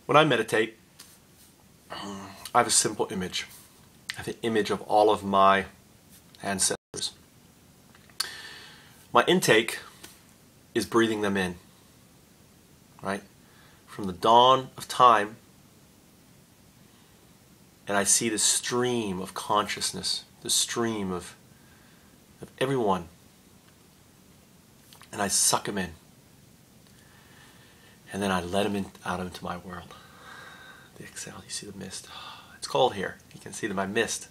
When I meditate, I have a simple image. I have an image of all of my ancestors. My intake is breathing them in, right? From the dawn of time, and I see the stream of consciousness, the stream of everyone, and I suck them in. And then I let them out into my world. The exhale, you see the mist. It's cold here. You can see my mist.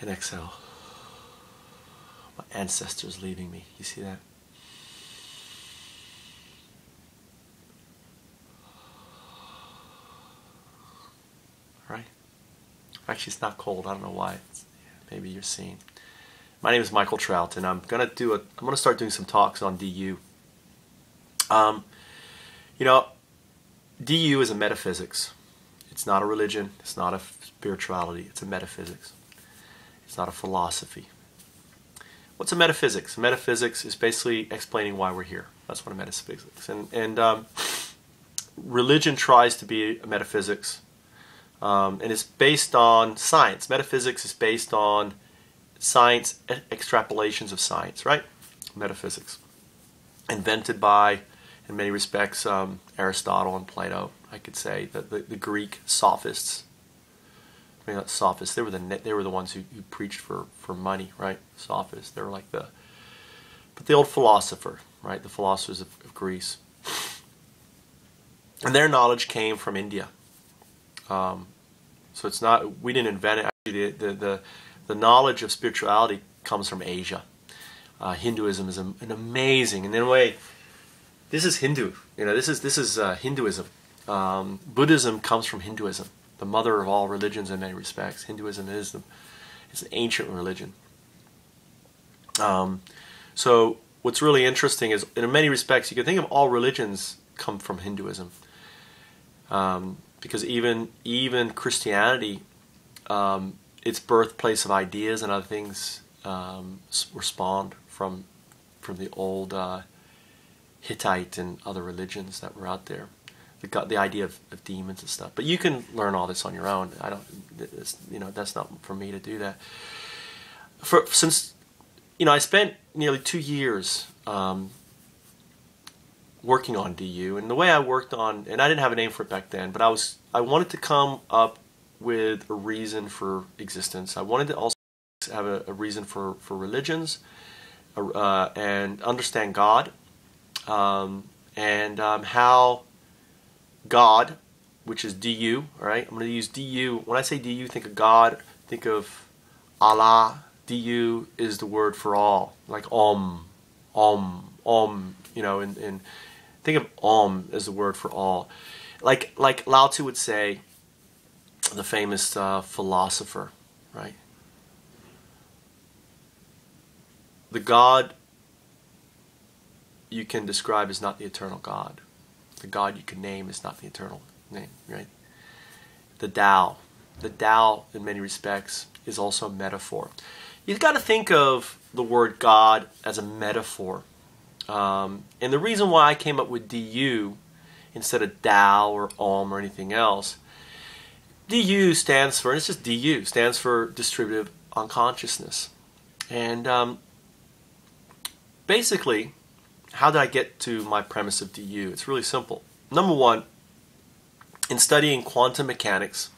And exhale. My ancestors leaving me. You see that? Right? Actually, it's not cold. I don't know why. Maybe you're seeing. My name is Michael Trout, and I'm gonna start doing some talks on DU. You know, DU is a metaphysics. It's not a religion. It's not a spirituality. It's a metaphysics. It's not a philosophy. What's a metaphysics? A metaphysics is basically explaining why we're here. That's what a metaphysics is. And religion tries to be a metaphysics, and it's based on science. Metaphysics is based on science, extrapolations of science, right? Metaphysics. Invented by, in many respects, Aristotle and Plato. I could say that the Greek sophists. I mean, not sophists. They were the ones who preached for money, right? Sophists. They were like but the old philosopher, right? The philosophers of Greece. And their knowledge came from India. So it's not, we didn't invent it. Actually, the knowledge of spirituality comes from Asia. Hinduism is an amazing, and in a way, this is Hindu. You know, this is Hinduism. Buddhism comes from Hinduism, the mother of all religions in many respects. Hinduism is an ancient religion. So what's really interesting is, in many respects, you can think of all religions come from Hinduism, because even Christianity, its birthplace of ideas and other things, were spawned from the old Hittite and other religions that were out there. The idea of demons and stuff. But you can learn all this on your own. That's not for me to do that. Since I spent nearly 2 years working on DU, and the way I worked on, and I didn't have a name for it back then, but I wanted to come up with a reason for existence. I wanted to also have a reason for religions, and understand God, and how God, which is DU, all right? I'm going to use DU. When I say DU, think of God, think of Allah. DU is the word for all, like Om, and think of Om as the word for all. Like Lao Tzu would say, the famous philosopher, right? The God you can describe is not the eternal God. The God you can name is not the eternal name, right? The Tao in many respects is also a metaphor. You've got to think of the word God as a metaphor. And the reason why I came up with DU instead of Tao or Om or anything else, DU stands for, and it's just DU, stands for distributive unconsciousness. And basically, how did I get to my premise of DU? It's really simple. Number one, in studying quantum mechanics,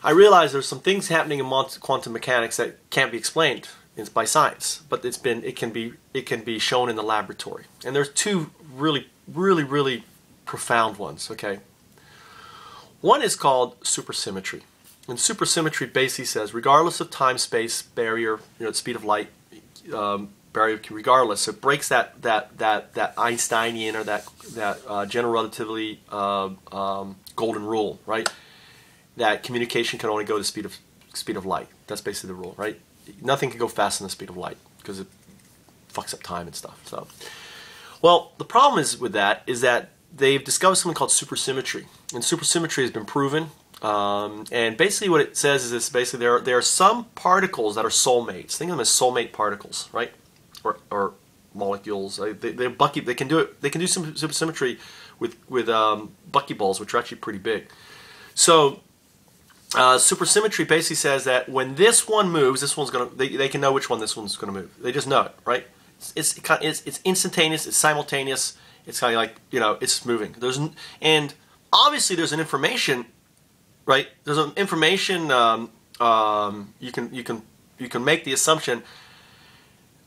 I realized there's some things happening in quantum mechanics that can't be explained by science, but it can be shown in the laboratory. And there's two really profound ones. Okay, one is called supersymmetry, and supersymmetry basically says, regardless of time, space, barrier, the speed of light. Barrier, regardless, it breaks that Einsteinian or that general relativity golden rule, right? That communication can only go to speed of light. That's basically the rule, right? Nothing can go faster than the speed of light because it fucks up time and stuff. So, well, the problem with that is that they've discovered something called supersymmetry, and supersymmetry has been proven. And basically, what it says is this: basically, there are some particles that are soulmates. Think of them as soulmate particles, right? Or molecules. They can do it. They can do some supersymmetry with buckyballs, which are actually pretty big. So supersymmetry basically says that when this one moves, this one's gonna. They can know which one this one's gonna move. They just know it, right? It's instantaneous. It's simultaneous. It's kind of like, you know, it's moving. And obviously there's an information, right? There's an information. You can make the assumption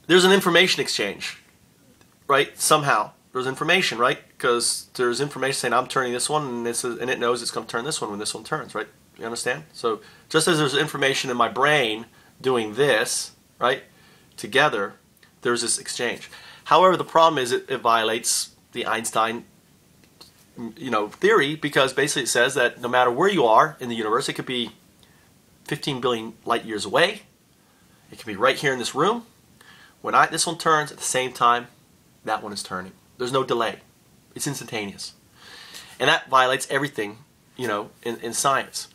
there's an information exchange, right? Somehow there's information, right? Because there's information saying I'm turning this one, and it knows it's going to turn this one when this one turns, right? You understand? So just as there's information in my brain doing this, right, together, there's this exchange. However, the problem is it violates the Einstein, you know, theory, because basically it says that no matter where you are in the universe, it could be 15 billion light years away. It could be right here in this room. When this one turns at the same time, that one is turning. There's no delay. It's instantaneous. And that violates everything, you know, in science.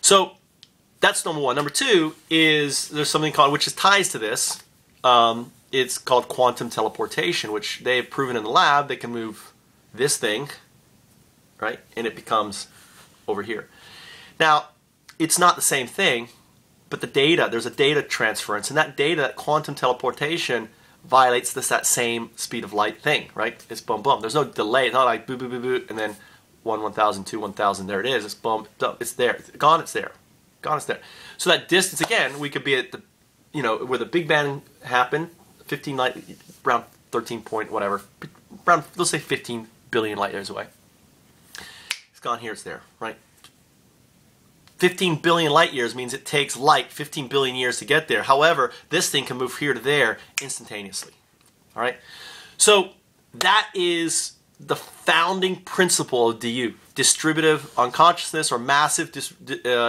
So that's number one. Number two is there's something called, which is ties to this. It's called quantum teleportation, which they've proven in the lab. They can move this thing, right, and it becomes over here. Now, it's not the same thing, but the data, there's a data transference, and that data, that quantum teleportation, violates that same speed of light thing, right? It's boom, boom. There's no delay. It's not like boo, boo, boo, boo, and then 1, 1,000, 2, 1,000, there it is. It's boom, it's there. It's gone, it's there. Gone, it's there. So that distance, again, we could be at the, you know, where the Big Bang happened, 15 light, around 13 point, whatever, around, let's say 15 billion light years away. It's gone here, it's there, right? 15 billion light years means it takes light 15 billion years to get there. However, this thing can move here to there instantaneously. All right? So that is the founding principle of DU, distributive unconsciousness, or massive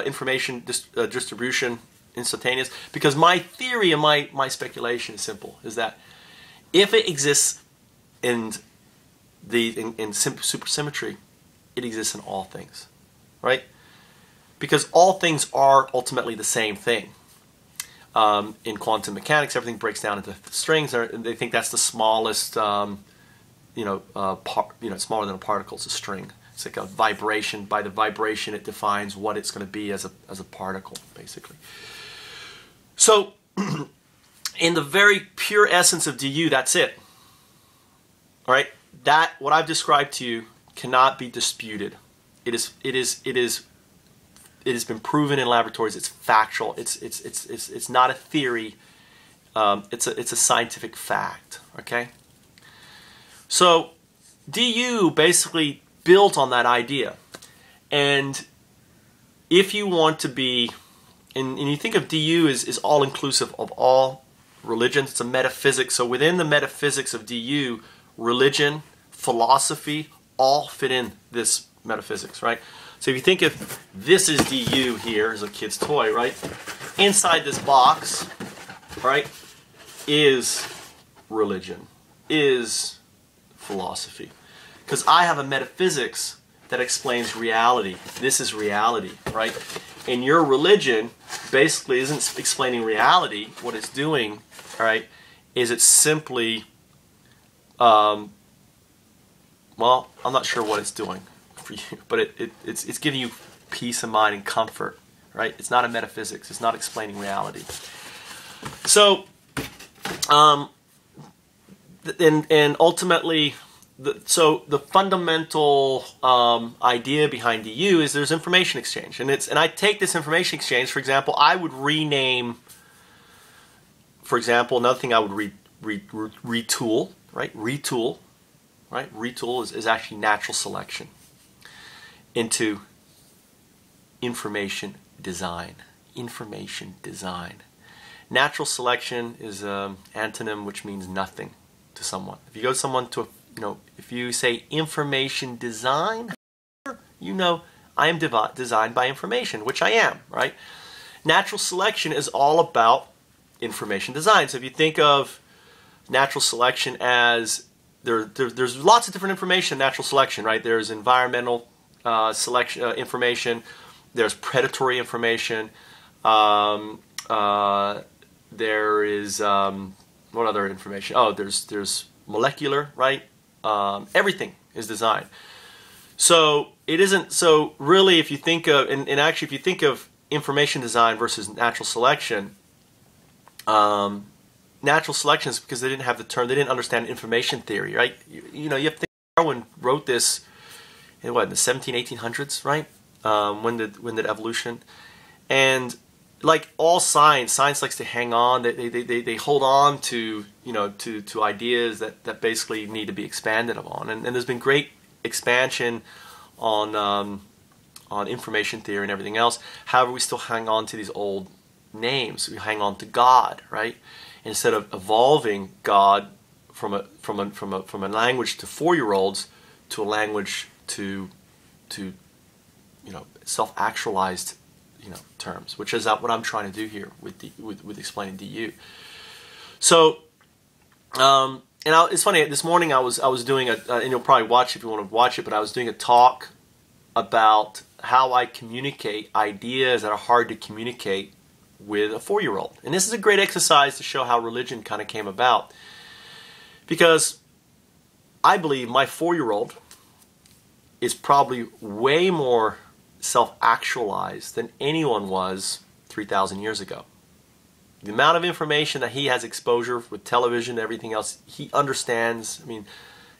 information distribution, instantaneous. Because my theory and my speculation is simple, is that if it exists in supersymmetry, it exists in all things, right? Because all things are ultimately the same thing. In quantum mechanics, everything breaks down into strings, and they think that's the smallest, smaller than a particle is a string. It's like a vibration. By the vibration, it defines what it's going to be as a particle, basically. So, in the very pure essence of DU, that's it. All right, that what I've described to you cannot be disputed. It has been proven in laboratories. It's factual. It's not a theory. It's a scientific fact. Okay. So DU basically built on that idea, and if you want to be, and you think of DU is all inclusive of all religions. It's a metaphysics. So within the metaphysics of DU, religion, philosophy, all fit in this metaphysics, right? So if you think of this is DU here as a kid's toy, right? Inside this box, right, is religion, is philosophy. Because I have a metaphysics that explains reality. This is reality, right? And your religion basically isn't explaining reality. What it's doing, all right, is it's simply, well, I'm not sure what it's doing for you, but it's giving you peace of mind and comfort, right? It's not a metaphysics. It's not explaining reality. So, and ultimately, the fundamental idea behind DU is there's information exchange, and I take this information exchange. For example, I would rename. For example, another thing I would retool, right? Retool, right? Retool is actually natural selection into information design. Information design. Natural selection is an antonym which means nothing to someone. If you go to someone if you say information design, you know I am designed by information, which I am, right? Natural selection is all about information design. So if you think of natural selection as there's lots of different information in natural selection, right? There's environmental selection information. There's predatory information. There is what other information? Oh, there's molecular, right? Everything is designed. So it isn't, so really if you think of, and actually if you think of information design versus natural selection, natural selection is because they didn't have the term, they didn't understand information theory, right? You know, you have to think Darwin wrote this in what, in the 1800s, right? When did evolution? And like all science likes to hang on. They hold on to, you know, to ideas that basically need to be expanded upon. And there's been great expansion on information theory and everything else. However, we still hang on to these old names. We hang on to God, right? Instead of evolving God from a language to 4-year-olds to a language to you know, self-actualized, you know, terms, which is what I'm trying to do here with explaining DU. So, it's funny. This morning I was doing and you'll probably watch if you want to watch it, but I was doing a talk about how I communicate ideas that are hard to communicate with a 4-year-old. And this is a great exercise to show how religion kind of came about, because I believe my 4-year-old is probably way more self-actualized than anyone was 3,000 years ago. The amount of information that he has exposure with television and everything else, he understands. I mean,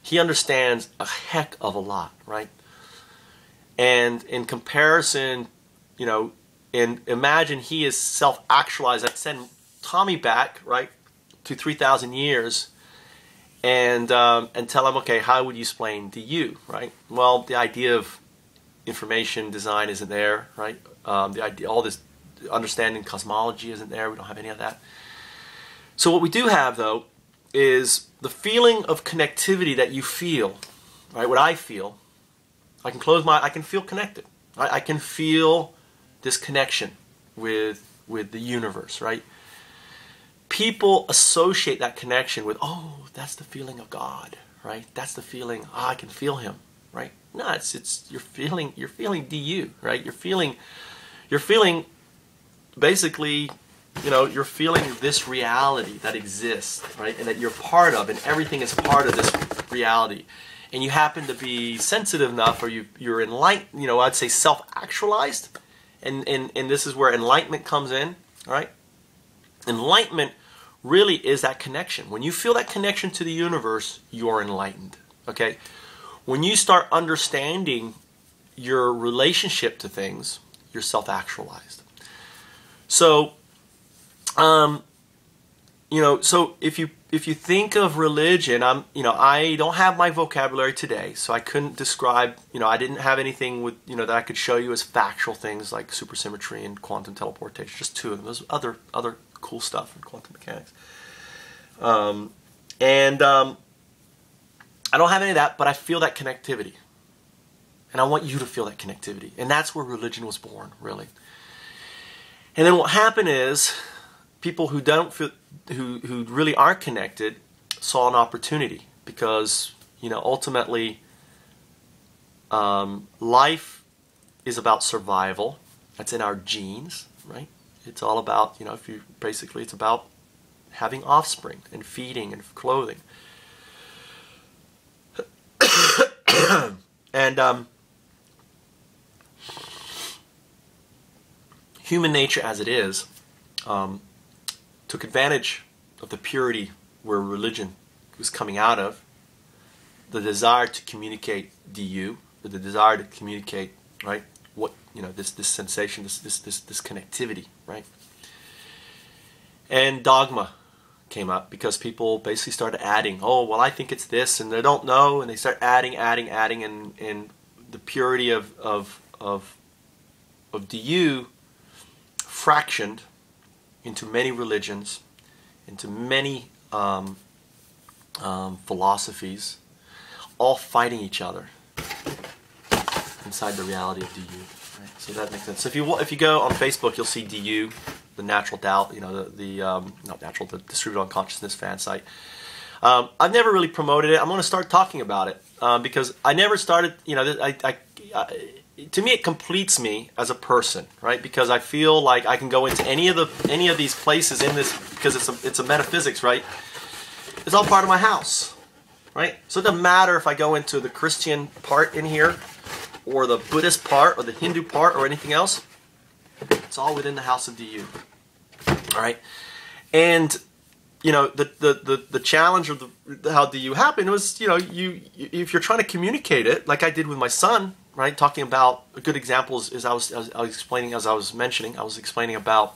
he understands a heck of a lot, right? And in comparison, you know, and imagine he is self-actualized. I'd send Tommy back, right, to 3,000 years and tell him, okay, how would you explain to you, right? Well, the idea of information design isn't there, right? The idea, all this understanding cosmology isn't there. We don't have any of that. So what we do have, though, is the feeling of connectivity that you feel, right? What I feel, I can feel connected. I can feel this connection with the universe, right? People associate that connection with, oh, that's the feeling of God, right? That's the feeling, I can feel him, right? No, it's you're feeling DU, right? You're feeling basically, you know, you're feeling this reality that exists, right? And that you're part of, and everything is part of this reality. And you happen to be sensitive enough, or you're enlightened, you know, I'd say self-actualized, and this is where enlightenment comes in, right? Enlightenment really is that connection. When you feel that connection to the universe, you are enlightened, okay? When you start understanding your relationship to things, you're self-actualized. So, you know, so if you think of religion, I don't have my vocabulary today, so I couldn't describe, you know, I didn't have anything with, you know, that I could show you as factual things like supersymmetry and quantum teleportation. Just two of them. There's other cool stuff in quantum mechanics. I don't have any of that, but I feel that connectivity. And I want you to feel that connectivity. And that's where religion was born, really. And then what happened is, people who don't feel, who really aren't connected, saw an opportunity, because, you know, ultimately, life is about survival. That's in our genes, right? It's all about, you know, basically it's about having offspring and feeding and clothing. And human nature as it is took advantage of the purity where religion was coming out of, the desire to communicate DU, or the desire to communicate, right, what, you know, this sensation, this connectivity, right? And dogma came up because people basically started adding, oh, well, I think it's this, and they don't know, and they start adding, and the purity of DU fractioned into many religions, into many philosophies, all fighting each other inside the reality of DU. Right? So that makes sense. So if you go on Facebook, you'll see DU, the natural doubt, you know, the distributed unconsciousness fan site. I've never really promoted it. I'm going to start talking about it because I never started. You know, to me, it completes me as a person, right? Because I feel like I can go into any of these places in this, because it's a metaphysics, right? It's all part of my house, right? So it doesn't matter if I go into the Christian part in here, or the Buddhist part, or the Hindu part, or anything else. It's all within the house of DU. All right, and you know the challenge of how DU happened was, you know, if you're trying to communicate it like I did with my son, right? Talking about a good example is I was explaining, as I was mentioning, I was explaining about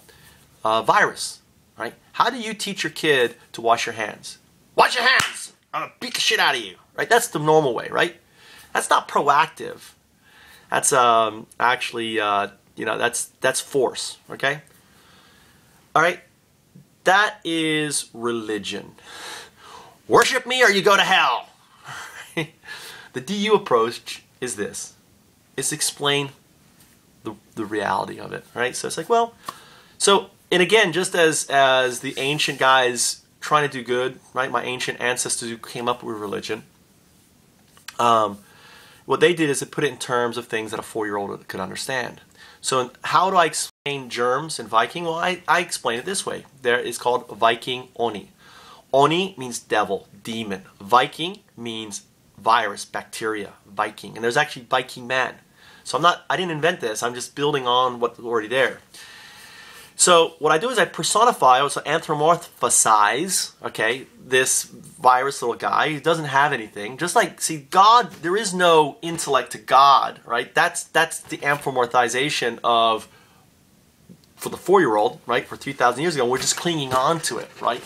virus, right? How do you teach your kid to wash your hands? Wash your hands! I'm gonna beat the shit out of you, right? That's the normal way, right? That's not proactive. That's actually, you know, that's force, okay? All right, that is religion. Worship me or you go to hell. The DU approach is this. It's explain the reality of it, right? So it's like, well, so, and again, just as the ancient guys trying to do good, right? My ancient ancestors who came up with religion, what they did is they put it in terms of things that a 4-year-old could understand. So how do I explain germs in Viking? Well, I explain it this way. It's called Viking Oni. Oni means devil, demon. Viking means virus, bacteria, Viking. And there's actually Viking man. So I didn't invent this. I'm just building on what's already there. So what I do is I personify, I also anthropomorphize, okay, this virus little guy. He doesn't have anything. Just like, see, God, there is no intellect to God, right? That's the anthropomorphization of, for the 4-year-old, right, for 3,000 years ago. We're just clinging on to it, right?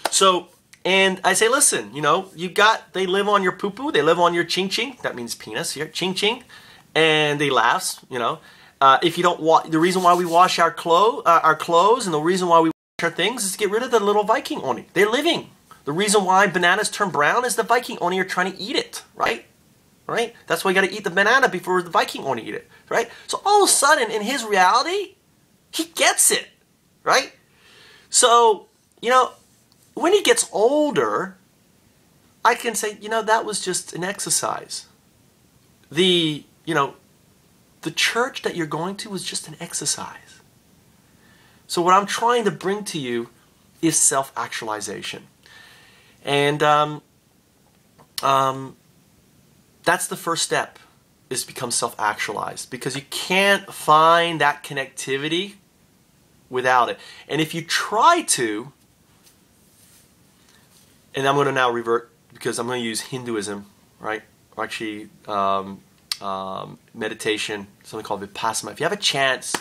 So, and I say, listen, you know, they live on your poo-poo, they live on your ching-ching, that means penis here, ching-ching, and they laughs, you know. If you don't the reason why we wash our clothes and the reason why we wash our things is to get rid of the little Viking Oni. They're living. The reason why bananas turn brown is the Viking Oni are trying to eat it, right? Right? That's why you got to eat the banana before the Viking Oni eat it, right? So all of a sudden, in his reality, he gets it, right? So, you know, when he gets older, I can say, you know, that was just an exercise. You know, the church that you're going to is just an exercise. So what I'm trying to bring to you is self-actualization. And that's the first step, is to become self-actualized. Because you can't find that connectivity without it. And if you try to, and I'm going to now revert, because I'm going to use Hinduism, right? Or actually, meditation, something called Vipassana. If you have a chance,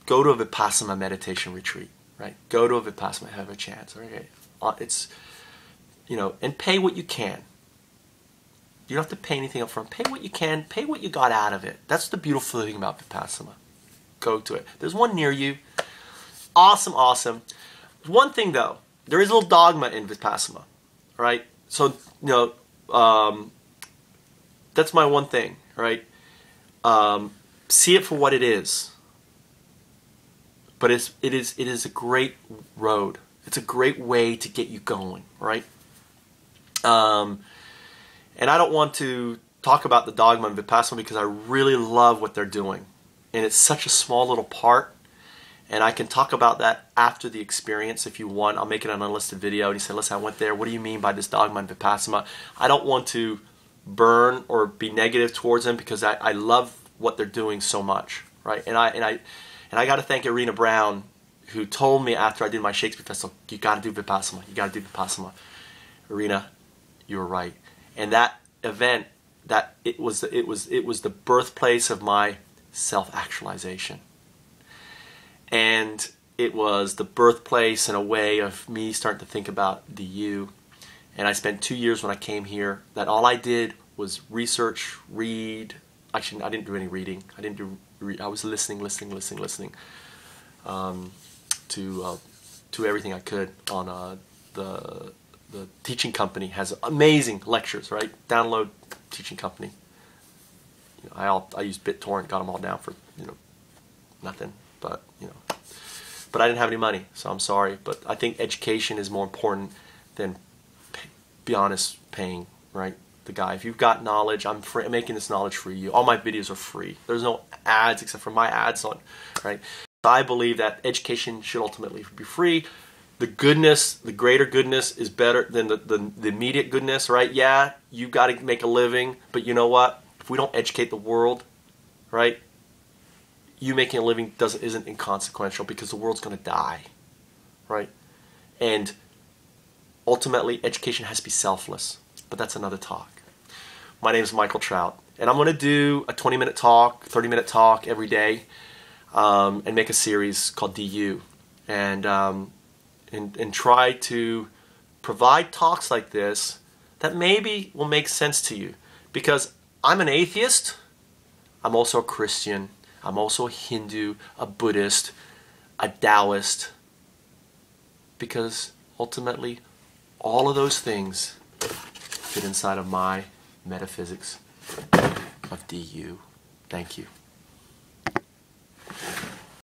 go to a Vipassana meditation retreat, right? Go to a Vipassana, have a chance, okay? It's, you know, and pay what you can. You don't have to pay anything up front. Pay what you can, pay what you got out of it. That's the beautiful thing about Vipassana. Go to it. There's one near you. Awesome, awesome. One thing though, there is a little dogma in Vipassana, right? So, you know, that's my one thing, right? See it for what it is. But it is a great road. It's a great way to get you going, right? And I don't want to talk about the dogma in Vipassana because I really love what they're doing. And it's such a small little part. And I can talk about that after the experience if you want. I'll make it an unlisted video. And you say, listen, I went there. What do you mean by this dogma in Vipassana? I don't want to burn or be negative towards them because I love what they're doing so much, right? And I got to thank Irina Brown, who told me after I did my Shakespeare Festival, you got to do Vipassana, you got to do Vipassana. Irina, you were right. And that event, it was the birthplace of my self-actualization, and it was the birthplace in a way of me starting to think about the you. And I spent 2 years when I came here that all I did was research, read. Actually, I didn't do any reading. I was listening to everything I could on the teaching company has amazing lectures, right? Download teaching company. You know, I used BitTorrent, got them all down for, you know, nothing. But you know, but I didn't have any money, so I'm sorry. But I think education is more important than, be honest, paying, right? The guy. If you've got knowledge, I'm making this knowledge for you. All my videos are free. There's no ads except for my ads on, right? So I believe that education should ultimately be free. the goodness, the greater goodness is better than the immediate goodness, right? Yeah, you got to make a living, but you know what? If we don't educate the world, right, you making a living isn't inconsequential because the world's going to die, right? And ultimately, education has to be selfless, but that's another talk. My name is Michael Trout, and I'm going to do a 20-minute talk, 30-minute talk every day, and make a series called DU, and try to provide talks like this that maybe will make sense to you. Because I'm an atheist, I'm also a Christian, I'm also a Hindu, a Buddhist, a Taoist, because ultimately all of those things fit inside of my metaphysics of DU. Thank you.